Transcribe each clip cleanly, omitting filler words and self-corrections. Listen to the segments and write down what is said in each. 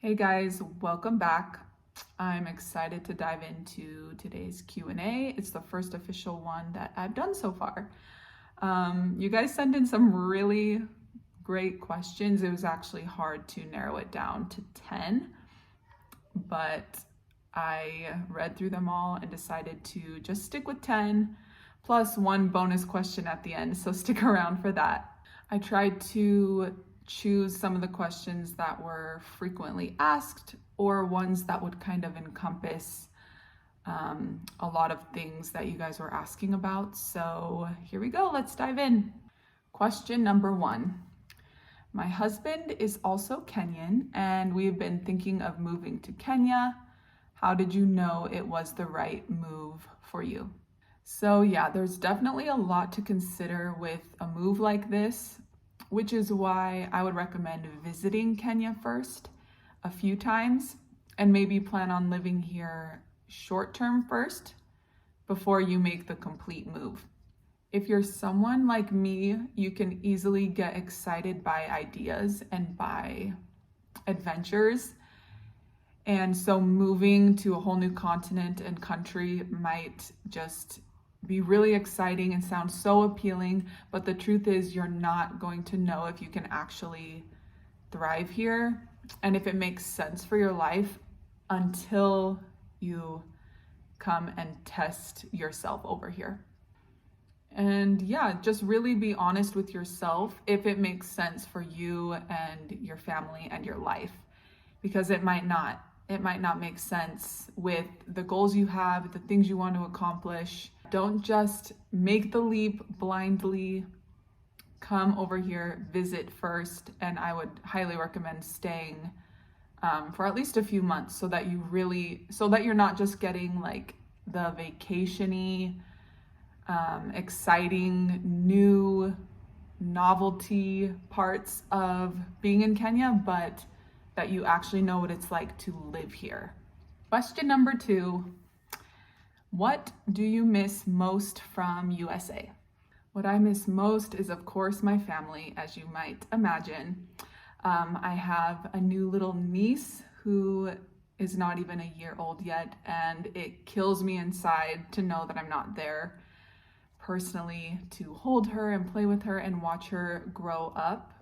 Hey guys, welcome back. I'm excited to dive into today's Q&A. It's the first official one that I've done so far. You guys sent in some really great questions. It was actually hard to narrow it down to 10, but I read through them all and decided to just stick with 10 plus one bonus question at the end, so stick around for that. I tried to choose some of the questions that were frequently asked or ones that would kind of encompass a lot of things that you guys were asking about. So here we go, let's dive in. Question number 1. My husband is also Kenyan and we've been thinking of moving to Kenya. How did you know it was the right move for you? So yeah, there's definitely a lot to consider with a move like this, which is why I would recommend visiting Kenya first a few times and maybe plan on living here short term first before you make the complete move. If you're someone like me, you can easily get excited by ideas and by adventures. And so moving to a whole new continent and country might just be really exciting and sound so appealing, but the truth is you're not going to know if you can actually thrive here and if it makes sense for your life until you come and test yourself over here. And yeah, just really be honest with yourself if it makes sense for you and your family and your life, because it might not. It might not make sense with the goals you have, the things you want to accomplish. Don't just make the leap blindly. Come over here, visit first, and I would highly recommend staying for at least a few months so that you're not just getting like the vacation-y, exciting, new novelty parts of being in Kenya, but that you actually know what it's like to live here. Question number 2, what do you miss most from USA? What I miss most is, of course, my family, as you might imagine. I have a new little niece who is not even a year old yet, and it kills me inside to know that I'm not there personally to hold her and play with her and watch her grow up.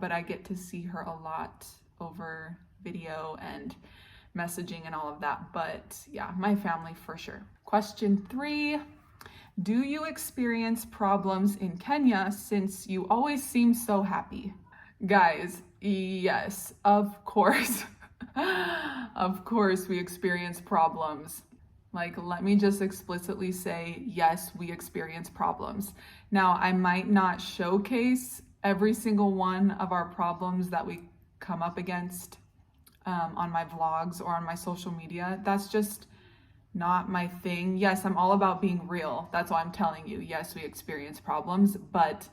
But I get to see her a lot over video and messaging and all of that. But yeah, my family for sure. Question 3, do you experience problems in Kenya since you always seem so happy? Guys, yes, of course. Of course we experience problems. Like, let me just explicitly say, yes, we experience problems. Now, I might not showcase every single one of our problems that we come up against on my vlogs or on my social media. That's just not my thing. Yes, I'm all about being real. That's why I'm telling you, yes, we experience problems, but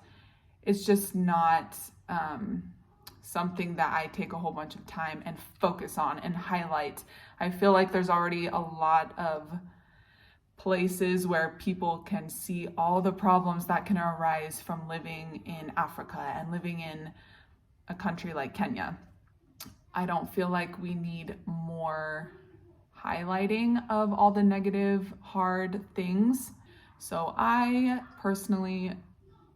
it's just not something that I take a whole bunch of time and focus on and highlight. I feel like there's already a lot of places where people can see all the problems that can arise from living in Africa and living in a country like Kenya. I don't feel like we need more highlighting of all the negative, hard things. So I personally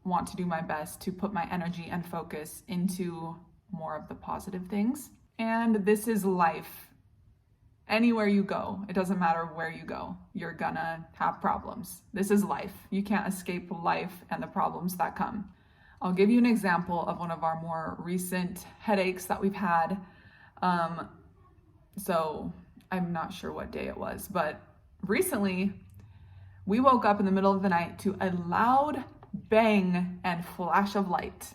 want to do my best to put my energy and focus into more of the positive things. And this is life. Anywhere you go, it doesn't matter where you go, you're gonna have problems. This is life. You can't escape life and the problems that come. I'll give you an example of one of our more recent headaches that we've had. So I'm not sure what day it was, but recently we woke up in the middle of the night to a loud bang and flash of light.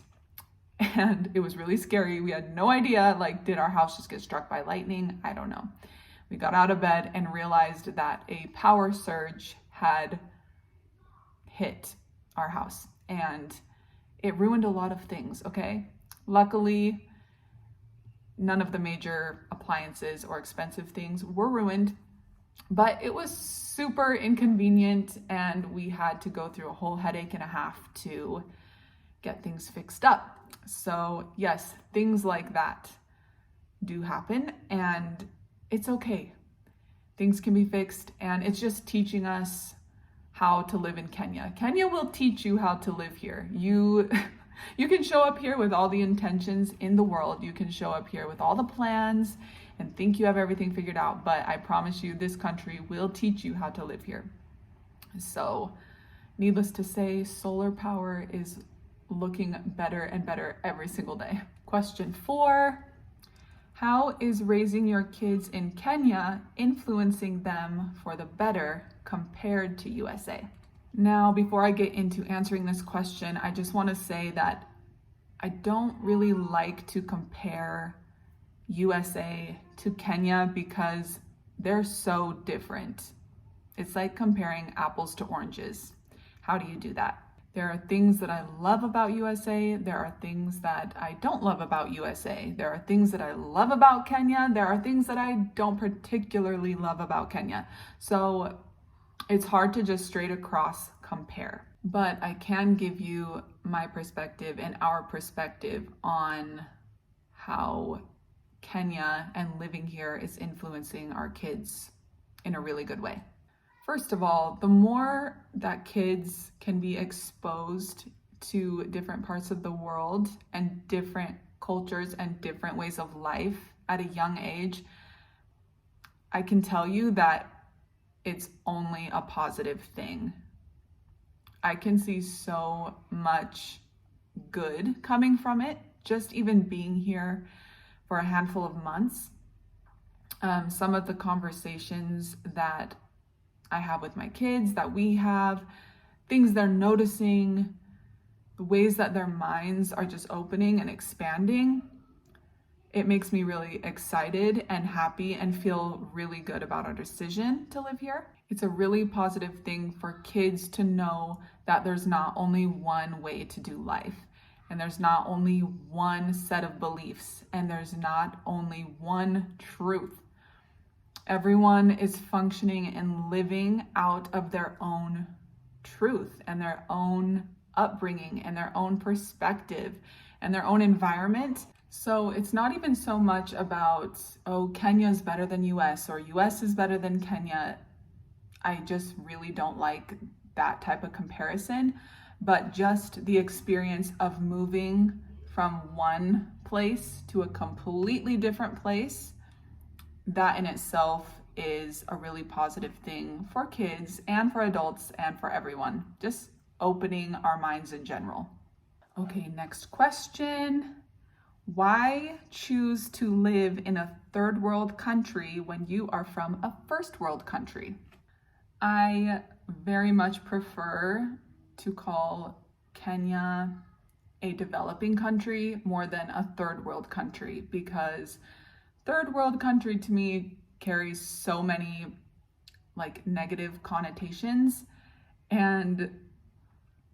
And it was really scary. We had no idea, like, did our house just get struck by lightning? I don't know. We got out of bed and realized that a power surge had hit our house and it ruined a lot of things, okay? Luckily, none of the major appliances or expensive things were ruined, but it was super inconvenient and we had to go through a whole headache and a half to get things fixed up. So yes, things like that do happen, and it's okay. Things can be fixed, and it's just teaching us how to live in Kenya. Kenya will teach you how to live here. You can show up here with all the intentions in the world. You can show up here with all the plans and think you have everything figured out, but I promise you this country will teach you how to live here. So, needless to say, solar power is looking better and better every single day. Question 4. How is raising your kids in Kenya influencing them for the better compared to USA? Now, before I get into answering this question, I just want to say that I don't really like to compare USA to Kenya because they're so different. It's like comparing apples to oranges. How do you do that? There are things that I love about USA. There are things that I don't love about USA. There are things that I love about Kenya. There are things that I don't particularly love about Kenya. So it's hard to just straight across compare. But I can give you my perspective and our perspective on how Kenya and living here is influencing our kids in a really good way. First of all, the more that kids can be exposed to different parts of the world and different cultures and different ways of life at a young age, I can tell you that it's only a positive thing. I can see so much good coming from it, just even being here for a handful of months. Some of the conversations that I have with my kids, that we have, things they're noticing, the ways that their minds are just opening and expanding, it makes me really excited and happy and feel really good about our decision to live here. It's a really positive thing for kids to know that there's not only one way to do life, and there's not only one set of beliefs, and there's not only one truth. Everyone is functioning and living out of their own truth and their own upbringing and their own perspective and their own environment. So it's not even so much about, oh, Kenya is better than US or US is better than Kenya. I just really don't like that type of comparison, but just the experience of moving from one place to a completely different place, that in itself is a really positive thing for kids and for adults and for everyone, just opening our minds in general. Okay, next question. Why choose to live in a third world country when you are from a first world country? I very much prefer to call Kenya a developing country more than a third world country, because third world country to me carries so many negative connotations, and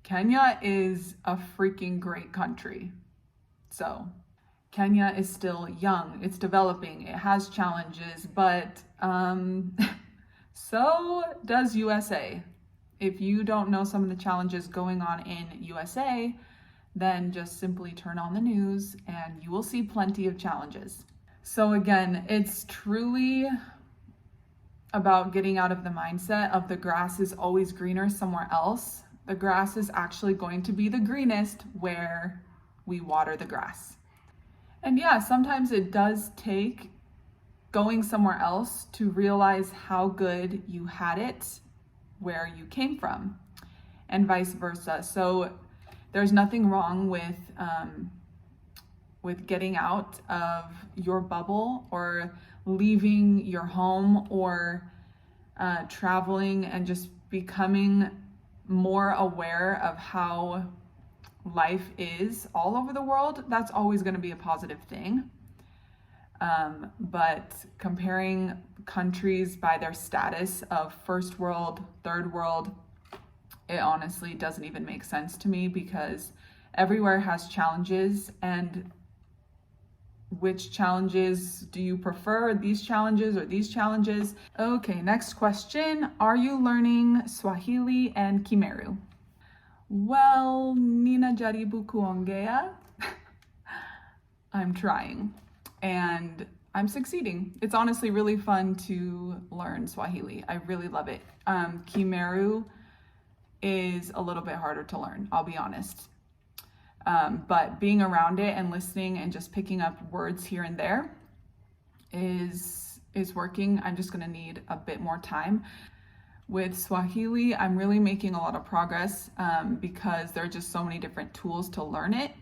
Kenya is a freaking great country. So Kenya is still young, it's developing, it has challenges, but so does USA. If you don't know some of the challenges going on in USA, then just simply turn on the news and you will see plenty of challenges. So again, it's truly about getting out of the mindset of the grass is always greener somewhere else. The grass is actually going to be the greenest where we water the grass. And yeah, sometimes it does take going somewhere else to realize how good you had it where you came from, and vice versa. So there's nothing wrong with getting out of your bubble or leaving your home or traveling and just becoming more aware of how life is all over the world. That's always going to be a positive thing. But comparing countries by their status of first world, third world, it honestly doesn't even make sense to me, because everywhere has challenges. And which challenges do you prefer? These challenges or these challenges? Okay, next question. Are you learning Swahili and Kimeru? Well, Nina Jaribu Kuongea. I'm trying. and I'm succeeding. It's honestly really fun to learn Swahili. I really love it. Kimeru is a little bit harder to learn, I'll be honest. But being around it and listening and just picking up words here and there is working. I'm just gonna need a bit more time. With Swahili, I'm really making a lot of progress because there are just so many different tools to learn it.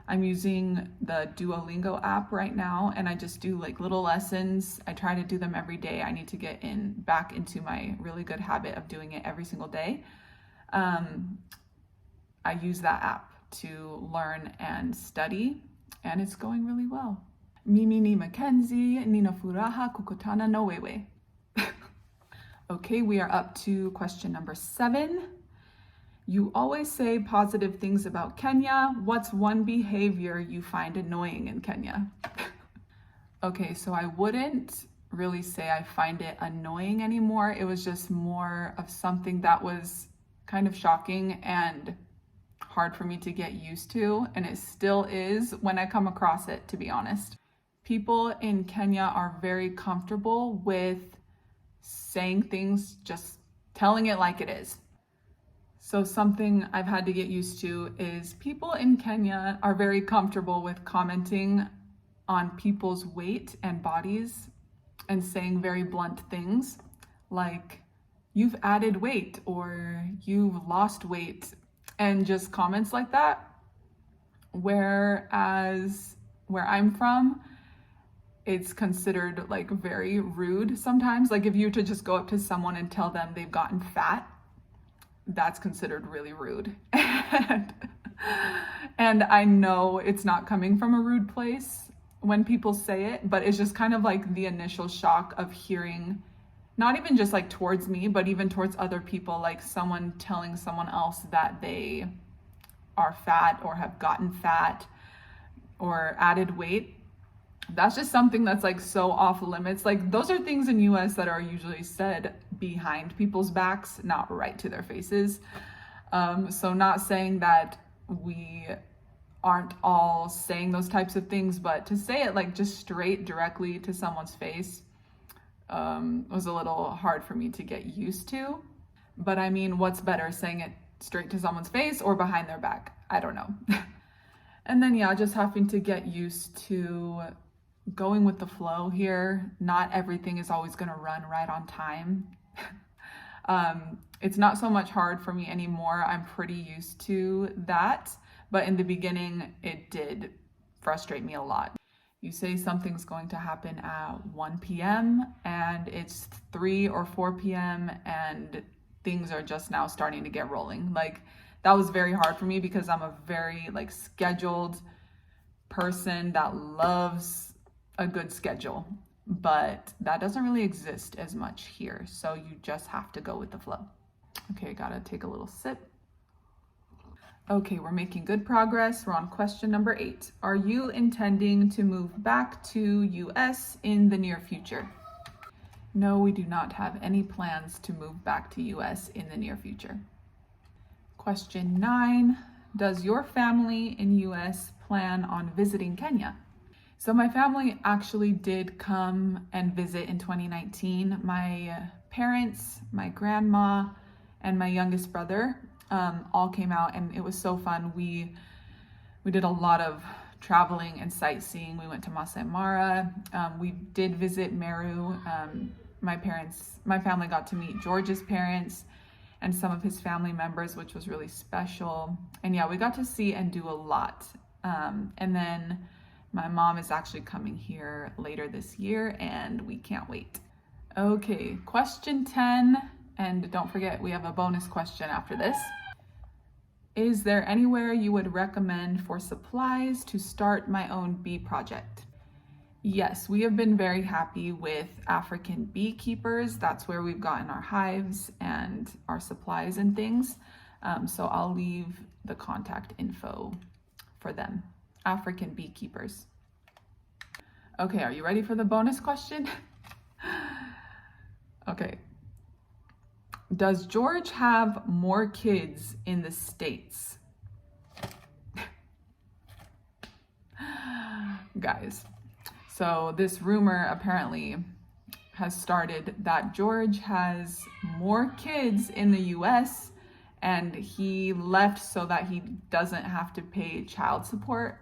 I'm using the Duolingo app right now, and I just do like little lessons. I try to do them every day. I need to get back into my really good habit of doing it every single day. I use that app to learn and study, and it's going really well. Mimi ni Mackenzie, Nina Furaha, Kukutana no Wewe. Okay, we are up to question number 7. You always say positive things about Kenya. What's one behavior you find annoying in Kenya? Okay, so I wouldn't really say I find it annoying anymore. It was just more of something that was kind of shocking and hard for me to get used to, and it still is when I come across it, to be honest. People in Kenya are very comfortable with saying things, just telling it like it is. So something I've had to get used to is people in Kenya are very comfortable with commenting on people's weight and bodies and saying very blunt things like, you've added weight or you've lost weight, and just comments like that. Whereas where I'm from, it's considered like very rude sometimes. Like if you were to just go up to someone and tell them they've gotten fat, that's considered really rude. And I know it's not coming from a rude place when people say it, but it's just kind of like the initial shock of hearing, not even just like towards me, but even towards other people, like someone telling someone else that they are fat or have gotten fat or added weight. That's just something that's like so off limits. Like those are things in US that are usually said behind people's backs, not right to their faces. So not saying that we aren't all saying those types of things, but to say it like just straight directly to someone's face was a little hard for me to get used to. But I mean, what's better, saying it straight to someone's face or behind their back? I don't know. And then yeah, just having to get used to going with the flow here. Not everything is always going to run right on time. It's not so much hard for me anymore. I'm pretty used to that. But in the beginning, it did frustrate me a lot. You say something's going to happen at 1 p.m. and it's 3 or 4 p.m. and things are just now starting to get rolling. Like that was very hard for me because I'm a very like scheduled person that loves a good schedule, but that doesn't really exist as much here. So you just have to go with the flow. Okay, gotta take a little sip. Okay, we're making good progress. We're on question number 8. Are you intending to move back to US in the near future? No, we do not have any plans to move back to US in the near future. Question 9. Does your family in US plan on visiting Kenya? So my family actually did come and visit in 2019. My parents, my grandma, and my youngest brother all came out, and it was so fun. We did a lot of traveling and sightseeing. We went to Masai Mara. We did visit Meru. My family got to meet George's parents and some of his family members, which was really special. And yeah, we got to see and do a lot. And then my mom is actually coming here later this year, and we can't wait. Okay, question 10, and don't forget we have a bonus question after this. Is there anywhere you would recommend for supplies to start my own bee project? Yes, we have been very happy with African beekeepers. That's where we've gotten our hives and our supplies and things. So I'll leave the contact info for them. African beekeepers. Okay, are you ready for the bonus question? Okay. Does George have more kids in the States? Guys, So this rumor apparently has started that George has more kids in the US and he left so that he doesn't have to pay child support.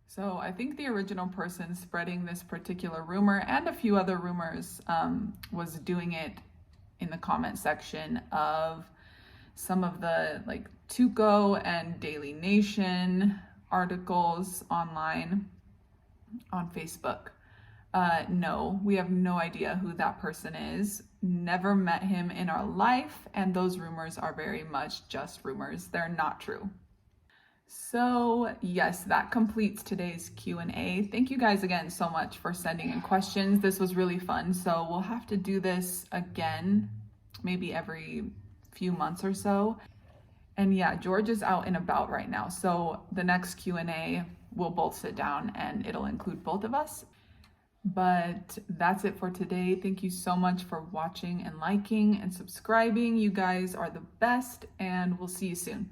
So I think the original person spreading this particular rumor and a few other rumors was doing it in the comment section of some of the like Tuco and Daily Nation articles online on Facebook. No, we have no idea who that person is. Never met him in our life, and those rumors are very much just rumors. They're not true. So yes, that completes today's Q&A. Thank you guys again so much for sending in questions. This was really fun. So we'll have to do this again, maybe every few months or so. And yeah, George is out and about right now. So the next Q&A, we'll both sit down and it'll include both of us. But that's it for today. Thank you so much for watching and liking and subscribing. You guys are the best, and we'll see you soon.